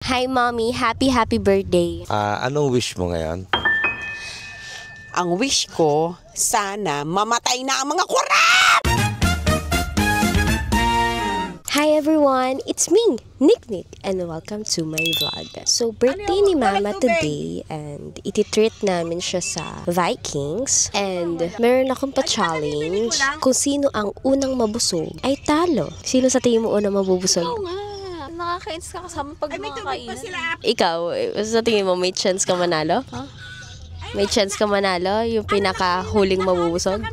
Hi, Mommy. Happy birthday. Anong wish mo ngayon? Ang wish ko, sana mamatay na ang mga kurap! Hi, everyone. It's me, Nick, and welcome to my vlog. So, birthday ni Mama today, and ititreat namin siya sa Vikings. And meron akong pa-challenge. Kung sino ang unang mabusog, ay talo. Sino sa tingin mo unang mabubusog? Oo nga. Nakakainis ka kasama pag makakainan. Ikaw, sa tingin mo, may chance ka manalo? Huh? May chance ka manalo? Yung pinaka-huling mabubusog?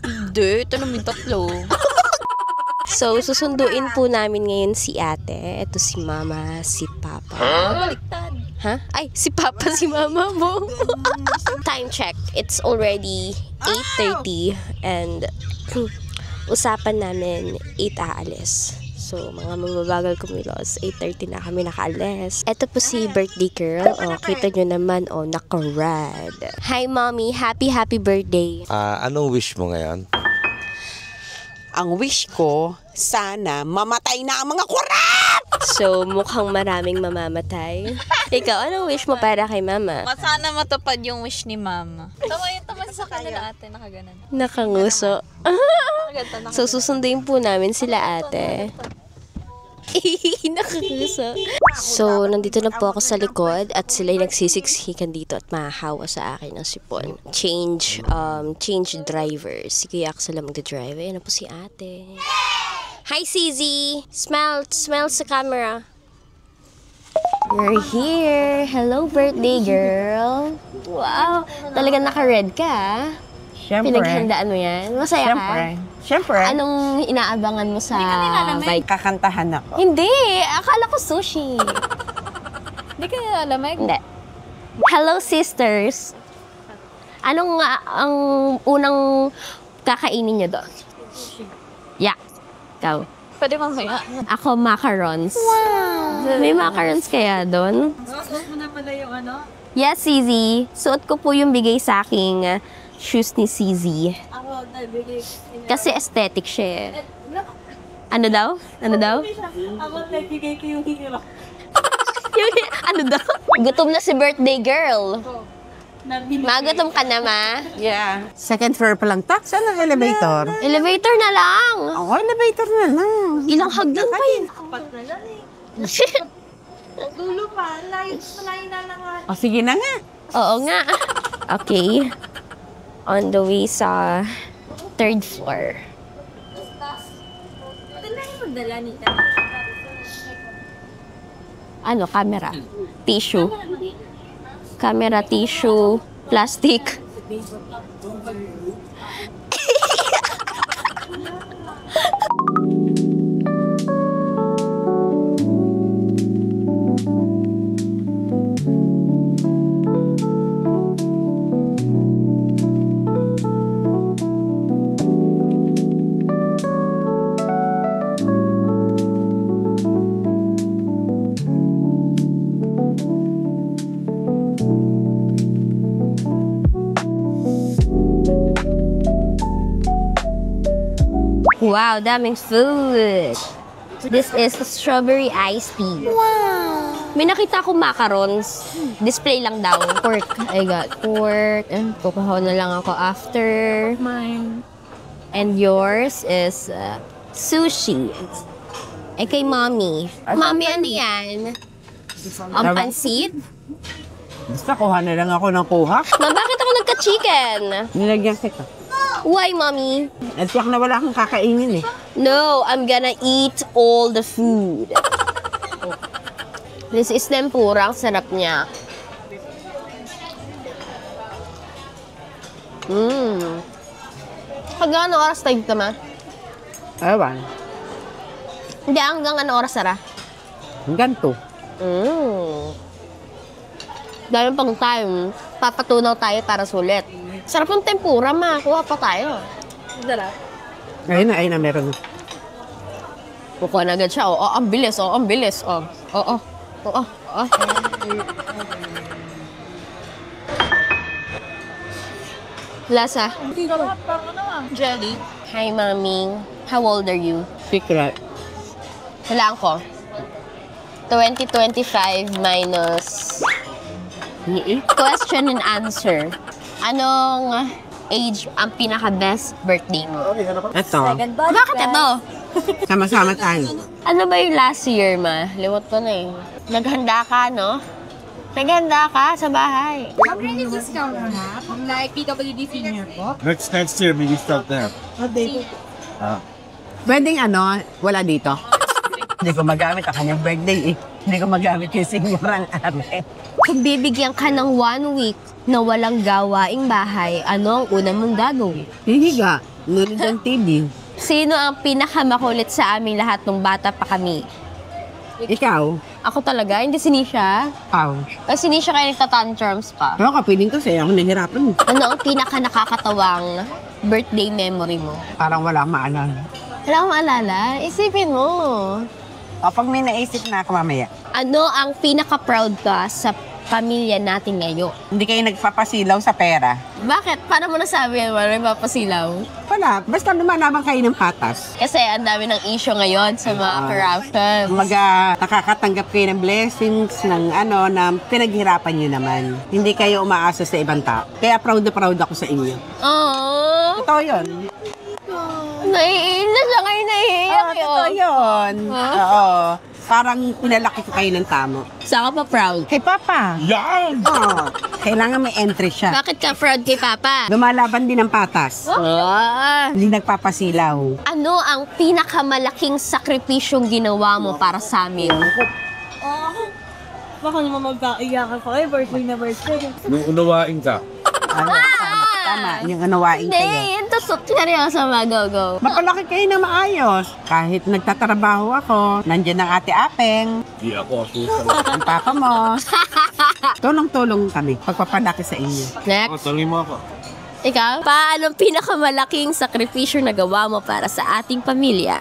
Hindi, ito namin tatlo. So, susunduin po namin ngayon si ate. Ito si mama, si papa. Baliktad. Ha? Ay, si papa, si mama mo. Time check. It's already 8:30 and usapan namin 8 aalis. So, mga mababagal kumilos, 8:30 na kami nakaalis. Ito po si birthday girl. O, kita nyo naman, naka-red. Hi, mommy. Happy birthday. Anong wish mo ngayon? Ang wish ko, sana mamatay na ang mga kurap! So, mukhang maraming mamamatay. Ikaw, anong wish mo para kay mama? Sana matupad yung wish ni mama. Tama sa kanila ate, nakaganan. Nakanguso. So, susunduin po namin sila ate. Nakanguso. So, nandito na po ako sa likod at sila'y nagsisiksikan dito at mahahawa sa akin ng sipon. Change driver. Si Kuya Axel lang magdadrive. Ayan na po si ate. Hi, CZ! Smile sa camera. You're here. Hello, birthday girl. Wow, talagang naka-red ka, ah. Siyempre. Pinaghandaan mo yan? Masaya ka? Siyempre. Anong inaabangan mo sa bike? Kakantahan ako. Hindi! Akala ko sushi. Hindi ka nilalamig? Hindi. Hello, sisters. Anong ang unang kakainin niyo doon? Yeah. Ikaw. Pwede mamaya. Ako, macarons. Wow! May macarons kaya doon? Suot mo na pala yung ano? Yes, CZ. Suot ko po yung bigay sa aking shoes ni CZ. Ako, nabigay. Kasi aesthetic siya eh. Ano daw? Ako, nabigay ko yung hero. Ano daw? Gutom na si birthday girl. Magutom ka na, ma? Yeah. Second floor pa lang. Saan ang elevator? Elevator na lang. Oo, elevator na lang. Ilang hagdan pa yun? Apat na lang eh. Dulo pa, layo na lang. O, sige na nga. Oo nga. Okay. On the way sa third floor. Dalahin mo dala nita. Ano? Camera. Tissue. Camera, tissue, plastic. Wow, daming food. This is strawberry iced tea. Wow. May nakita akong macarons. Display lang daw. Pork. I got pork. Kukuha na lang ako after. Mine. And yours is sushi. Kay mommy. Mommy, ano yan? Ang pansit? Basta kuha na lang ako ng kuha. Ma, bakit ako nagka-chicken? Nilagyan kita. Why, mommy? At yak na wala akong kakainin eh. No, I'm gonna eat all the food. This is tempura. Ang sarap niya. Hanggang ano oras tayo ka, ma? Ewan. Hindi, hanggang ano oras, Sara? Hanggang to. Dahil pang time, papatunaw tayo para sulit. Sarap ng tempura, ma. Kuha pa tayo. Sarap. Ayun na, meron na. Kukuha na agad siya. Ang bilis, ang bilis. Oo. Lasa. Jelly. Hi, Mommy. How old are you? Secret. Walaan ko. 2025 minus question and answer. Anong age ang pinaka-best birthday mo? Ito, Bakit ito? sama-sama tayo. Ano ba yung last year, ma? Limot ko na eh. Naghanda ka, no? Naghanda ka sa bahay. Mag-ready discount na. Kung like PWD senior po. Next year, may discount na. Pwedeng wala dito. Hindi ko magamit ang kanyang birthday eh. Hindi ko magamit yung sigurang ame. Kung bibigyan ka ng 1 week na walang gawaing bahay, ano ang una mong gagawin? Hihiga, nunod ang TV. Sino ang pinakamakulit sa aming lahat nung bata pa kami? Ikaw, Ako talaga? Hindi si Nisha? Kasi si Nisha kaya nagtatantrums pa. pero kapiling ko sa'yo, ako nahihirapan. Ano ang pinaka nakakatawang birthday memory mo? Parang wala akong maalala. Wala akong maalala. Isipin mo. O, pag may naisip na ako mamaya, Ano ang pinaka-proud ka sa pamilya natin ngayon? hindi kayo nagpapasilaw sa pera. Bakit? Paano mo nasabi yan? Wala papasilaw? Wala, basta lumalabang kayo ng patas. Kasi ang dami ng issue ngayon sa mga corruption. Nakakatanggap kayo ng blessings, ng na pinaghirapan nyo naman. Hindi kayo umaasa sa ibang tao. Kaya proud na proud ako sa inyo. Oh, Totoo yun. naiinis na kayo, naiiyak Totoo yun. yun. Oo. Parang pinalaki ko kayo ng tamo. Saan ka pa proud? Kay Papa. Yan! Oo. Kailangan may entry siya. Bakit ka proud kay Papa? Lumalaban din ng patas. Hindi nagpapasilaw. Ano ang pinakamalaking sakripisyong ginawa mo para sa amin? Baka naman magkaiyakan pa kayo. Birthday na birthday. Nung unawain ka. Tama. Yung unawain Hindi, kayo. ito seryoso go. Mapalaki kayo na maayos. Kahit nagtatrabaho ako, nandiyan ang ate Apeng, Di ako asusan. ang papa mo. Tulong-tulong kami pagpapalaki sa inyo. Next, Tanungin mo ako. ikaw? Paano ang pinakamalaking sakripisyo na gawa mo para sa ating pamilya?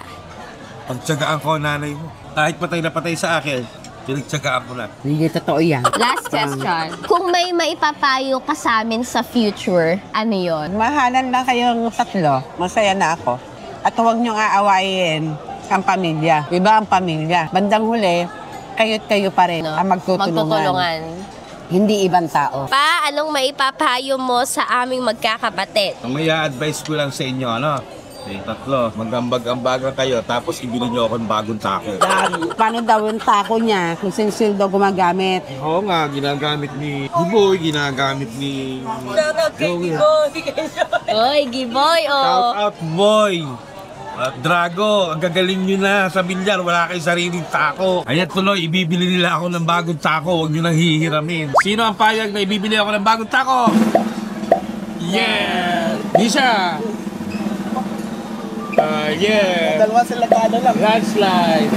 Pagtsagaan ko ang nanay mo. Kahit patay na patay sa akin, pinagtsagaan ko na. Hindi totoo yan. Last question. Kung may maipapayo ka sa amin sa future, ano yon? Mahalan lang kayong tatlo. Masaya na ako. At huwag niyong aawayin ang pamilya. Iba ang pamilya. Bandang huli, kayo't kayo pa rin ang magtutulungan. Hindi ibang tao. Pa, anong maipapayo mo sa aming magkakapatid? Ang may advice ko lang sa inyo, yung tatlo, magambag-ambagan kayo, tapos ibili niyo ako ng bagong tako. Paano daw yung tako niya kung sinsil daw gumagamit? Oo nga, ginagamit ni Giboy, ginagamit ni Joey. Oy, Giboy, Shout out, boy! Drago, ang gagaling nyo na sa bilyar, wala kayong sariling tako. Ayan tuloy, ibibili nila ako ng bagong tako, huwag nyo nang hihiramin. Sino ang payag na ibibili ako ng bagong tako? Yeah! Nisha! Yeah! Dalawa sila lang. Landslide!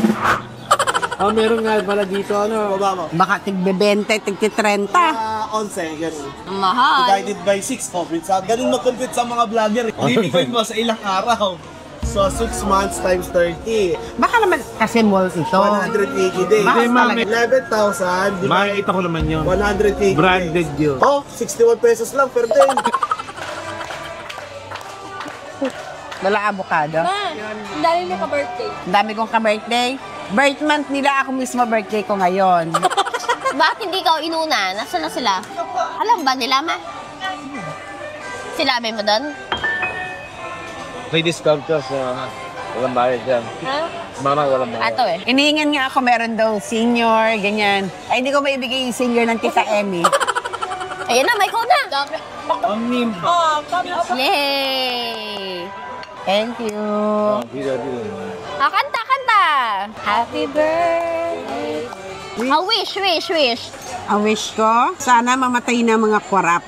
Meron nga pala dito, Baba mo. Baka tig-20, tig-30. 11, ganun. Mahal. Divided by 6, compute sa... Ganun mag-compute sa mga vlogger. Divide mo sa ilang araw. So, 6 months times 30. Baka naman kasi mall ito. 180 days. Bakit mami? 11,000. Makikita ko naman yun. 180 Branded days. yun. Oh, 61 pesos lang per day. Wala avocado. Ang dami mo ka-birthday. Ang dami kong ka-birthday. Birth month nila, ako mismo birthday ko ngayon. Bakit hindi ka inuna? Nasaan na sila? Alam ba nila, ma? Sinabi mo doon? May discount ka sa walang bayad dyan. Ha? Mama, walang bayad. Ato eh. Inihingan nga ako, meron daw senior, ganyan. Ay, hindi ko maibigay yung senior ng Tita Emmy. Ayan na, may code na. Oh, kami ako. Yay! Thank you. Kanta! Happy birthday! Wish! Ang wish ko, sana mamatay na mga korap.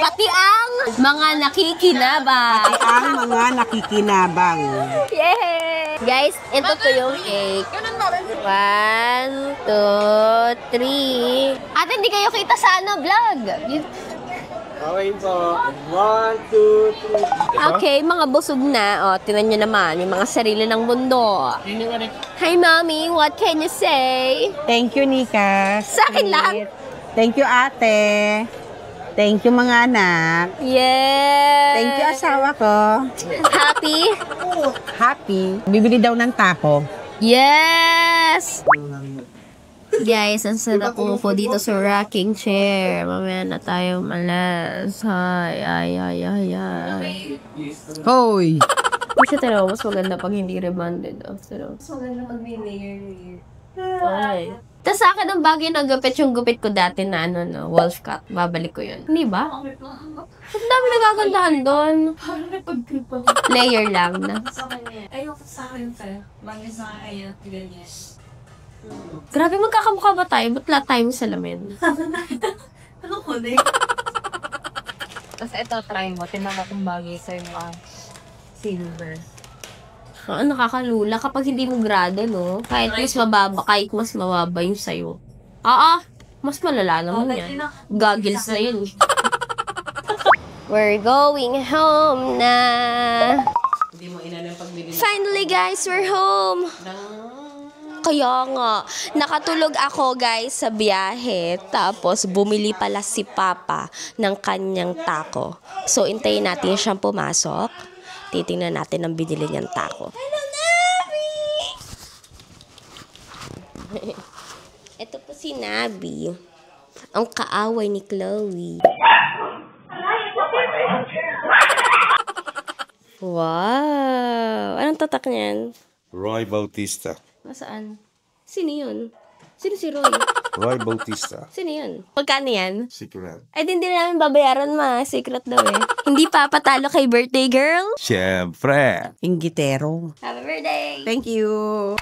Pati ang mga nakikinabang. Pati ang mga nakikinabang. Yay! Guys, ito to yung cake. 1, 2, 3. At hindi kayo kita sa vlog. Okay po. 1, 2, 3. Okay, mga busog na. O, tinan nyo naman. May mga sarili ng mundo. Hi, Mommy. What can you say? Thank you, Nika. Sa akin lang. Thank you, ate. Thank you, mga anak. Yeah! Thank you, asawa ko. Happy? Happy. Bibili daw ng tako. Yes! Guys, ang sarap po dito sa rocking chair. Mamaya na tayo malas. Ay. Hoy! Kasi tira, mas maganda pag hindi rebonded. Mas maganda pag may layer. Ay. Tapos sa akin, ang bagay na gupit yung gupit ko dati na wolf cut. Babalik ko yun. Hindi ba? Ang dami nagagandahan doon. Layer lang na. Ayoko sa akin, sir. Bagay sa akin, ganyan. Grabe, magkakamukha ba tayo? Ba't lahat tayo sa salamin? Ano ko, Tapos ito, try mo. Tinan mo kung bagay sa'yo mga silver. Nakakalula kapag hindi mo grado, no? Kahit mas mababa yung sayo. Mas malala naman yan. Goggles na yun. We're going home na. Finally, guys, we're home. Kaya nga, nakatulog ako, guys, sa biyahe. Tapos, bumili pala si Papa ng kanyang taco. So, intayin natin siyang pumasok. Titingnan natin ang binili niyang taco. Hello, Nabi! Ito po si Nabi. Ang kaaway ni Chloe. Wow! Anong tatak niyan? Roy Bautista. Nasaan? Sino yun? Sino si Roy? Roy Bautista. Sino yun? Magkano yan? Secret. Ay, hindi namin babayaran, ma. Secret daw eh. Hindi pa patalo kay birthday girl. Siyempre. Inggitero. Happy birthday! Thank you.